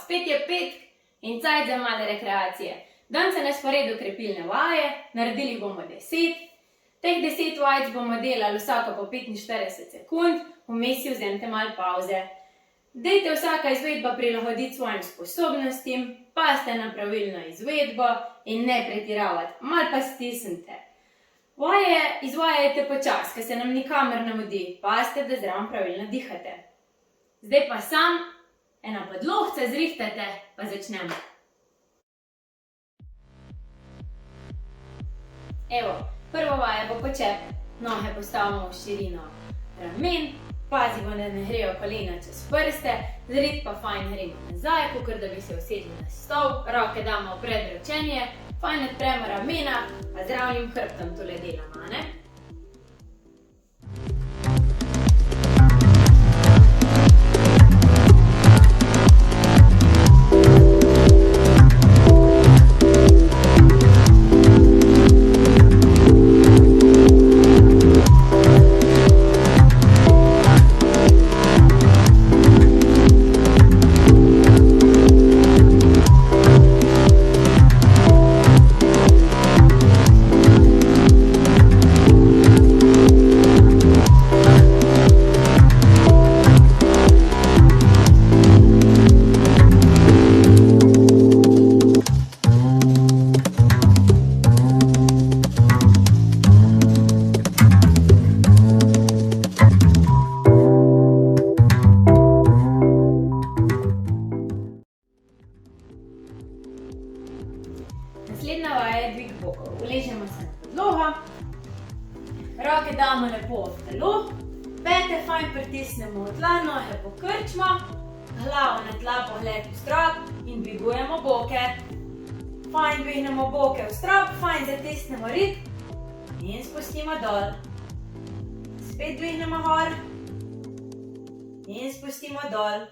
spet je petk in cajt za male rekreacije. Danes se na sporedu krepilne vaje, naredili bomo 10. Teh 10 vajic bomo delali vsako po 45 sekund, vmes si vzemite malo pauze. Dajte vsaka izvedba prilagoditi svojim sposobnostim, pazite na pravilno izvedbo in ne pretiravati, malo pa stisnite. Vaje izvajajte počas, ker se nam nikamor ne mudi, pazite, da zraven pravilno dihate. Zdaj pa sam ena podlohca zrihtate, pa začnemo. Evo, prva vaja bo počep, noge postavimo v širino ramen, pazimo, da ne grejo kolena čez prste, zred pa fajn gremo nazaj, kakor da bi se usedli na stol, roke damo v predročenje, fajn odpremo ramena, pa z ravnim hrbtom tole delamo, ne? Naslednja vaja je dvig bokov. Uležemo se na podlogo, roke damo lepo v telo, pete fajn pritisnemo v tla, noge pokrčimo, glavo na tla, pogled v strop in dvigujemo boke. Fajn dvignemo boke v strop, fajn zatisnemo rit in spustimo dol. Spet dvignemo gor in spustimo dol.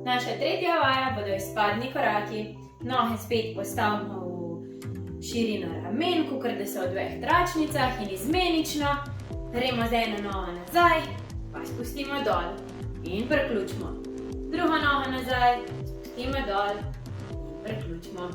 Naša tretja vaja bodo izpadni koraki. Noge spet postavimo v širino ramen, kakor da so v dveh tračnicah in izmenično. Gremo z eno nogo nazaj, pa spustimo dol in priključimo. Druga noga nazaj, spustimo dol in priključimo.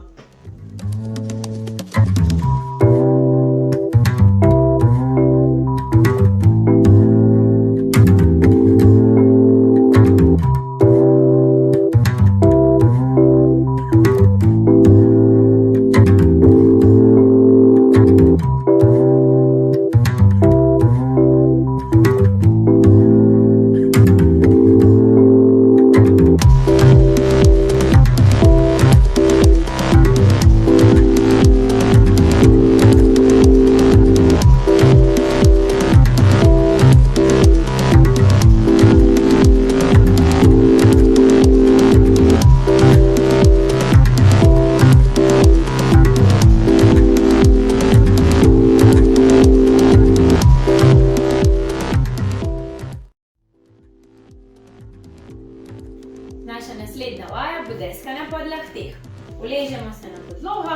Naša naslednja vaja bo deskanje po dlahteh. Uležemo se na podlogo,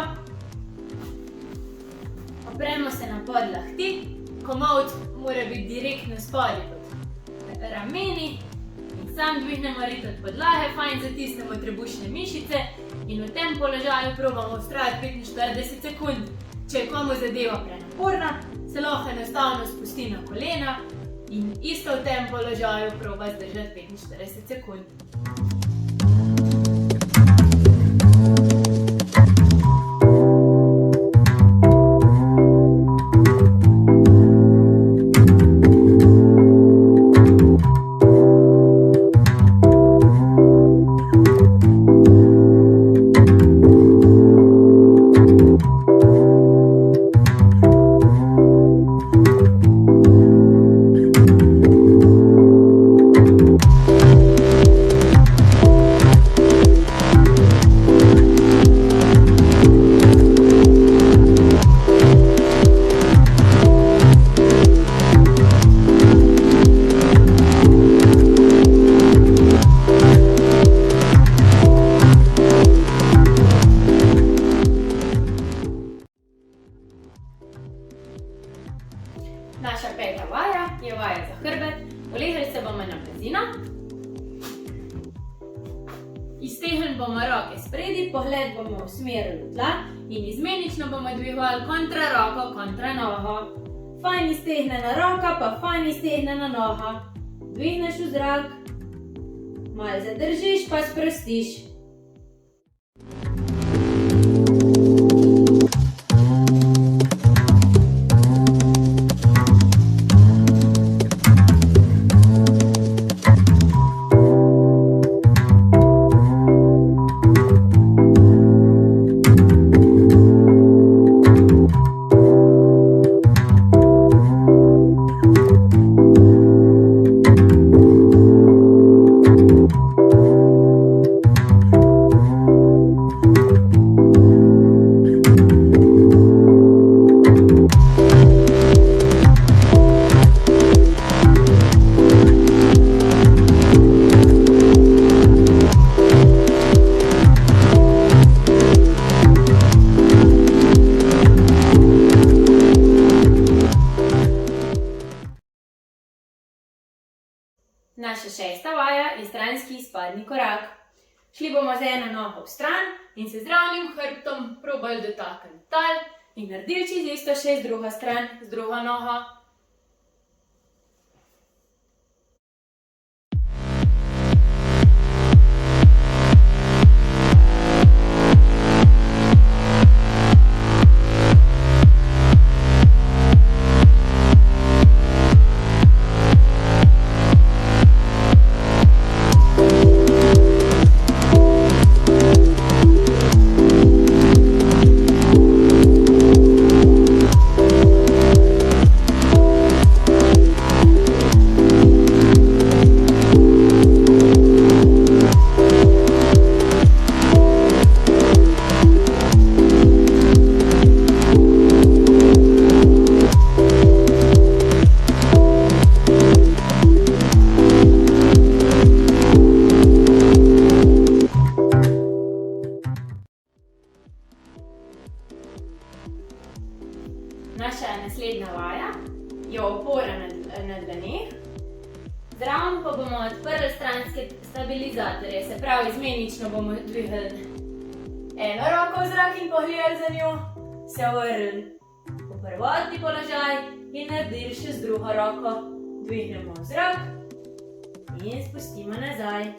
opremo se na podlahti, komolc mora biti direktno spodaj pod rameni in sam dvignemo rit od podlage, fajn zatisnemo trebušne mišice in v tem položaju probamo vztrajati 45 sekund. Če je komu zadeva prenaporna, se lahko enostavno spusti na kolena in isto v tem položaju proba zdržati 45 sekund. Iztegnili bomo roke spredi, pogled bomo usmerili v tla in izmenično bomo dvigovali kontra roko, kontra nogo. Fajn iztegnjena roka, pa fajn iztegnjena noga. Dvigneš v zrak, malo zadržiš, pa sprostiš. Naša 6. vaja je stranski izpadni korak. Šli bomo z eno nogo v stran in se z ravnim hrbtom probali dotakniti tal in naredili čez isto še z druga stran, z drugo nogo. Naša naslednja vaja je opora na dlaneh. Zraven pa bomo odprli stranske stabilizatorje, se pravi izmenično bomo dvignili eno roko v zrak in pogledali za njo, se vrnili v prvotni položaj in naredili še z drugo roko. Dvignemo v zrak in spustimo nazaj.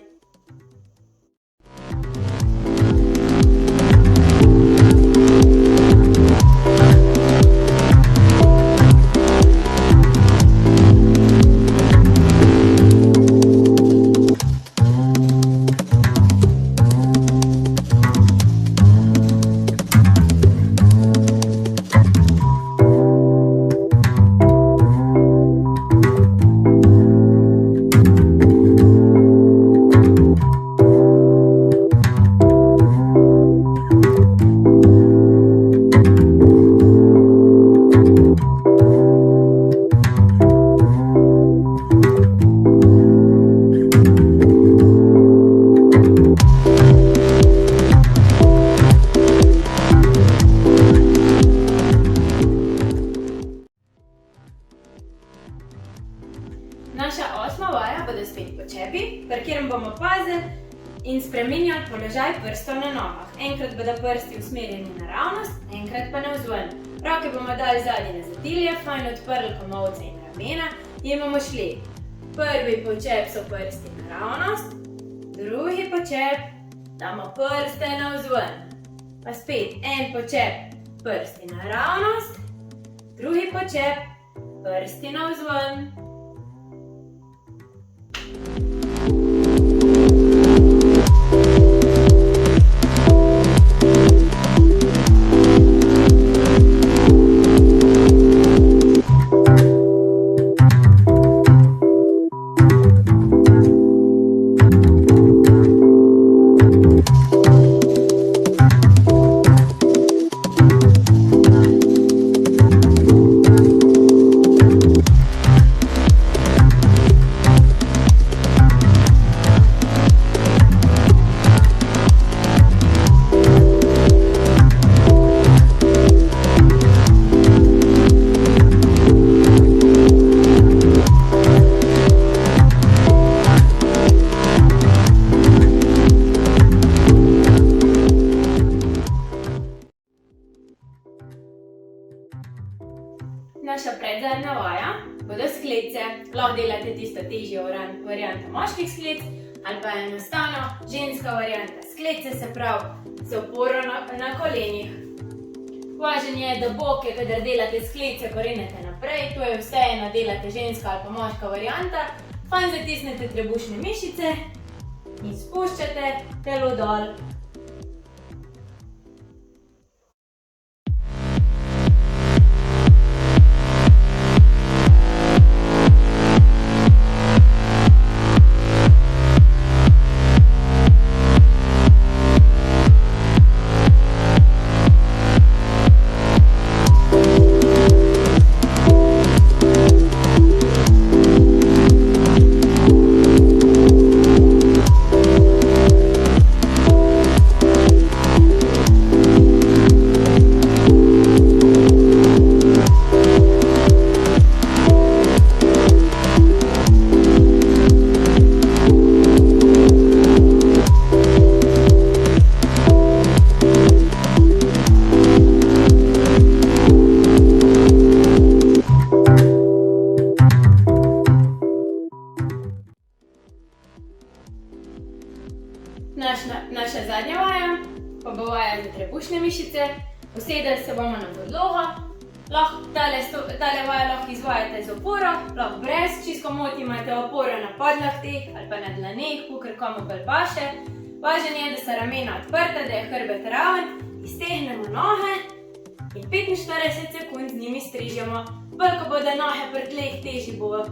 Naša 8. vaja bodo spet počepi, pri katerem bomo pazili in spreminjali položaj prstov na nogah. Enkrat bodo prsti usmerjeni naravnost, enkrat pa navzven. Roke bomo dali zadnji na zatilje, fajn odprli komolce in ramena in bomo šli. Prvi počep so prsti naravnost, drugi počep damo prste navzven. Pa spet en počep prsti naravnost, drugi počep prsti navzven. lahko delate tisto težjo varianto moških sklic, ali pa enostavno ženska varianta sklice, se pravi z oporo na kolenih. Važno je, da boke, kadar delate sklice, korenete naprej, to je vseeno, delate ženska ali pa moška varianta. Fajn zatisnete trebušne mišice in spuščate telo dol. Naša zadnja vaja pa bo vaja za trebušne mišice. Usedeli se bomo na podlogo. Tale vaja lahko izvajate z oporo, lahko brez, čisto moti imate oporo na podlahteh ali pa na dlaneh, kakor komu bolj paše. Važno je, da so ramena odprta, da je hrbet raven, iztegnemo noge in 45 sekund z njimi strižemo. Bolj ko bodo noge pri tleh, težji bo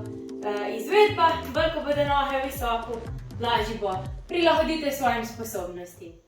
izvedba, bolj ko bodo noge visoko, lažji bo. Prilagodite svojim sposobnostim.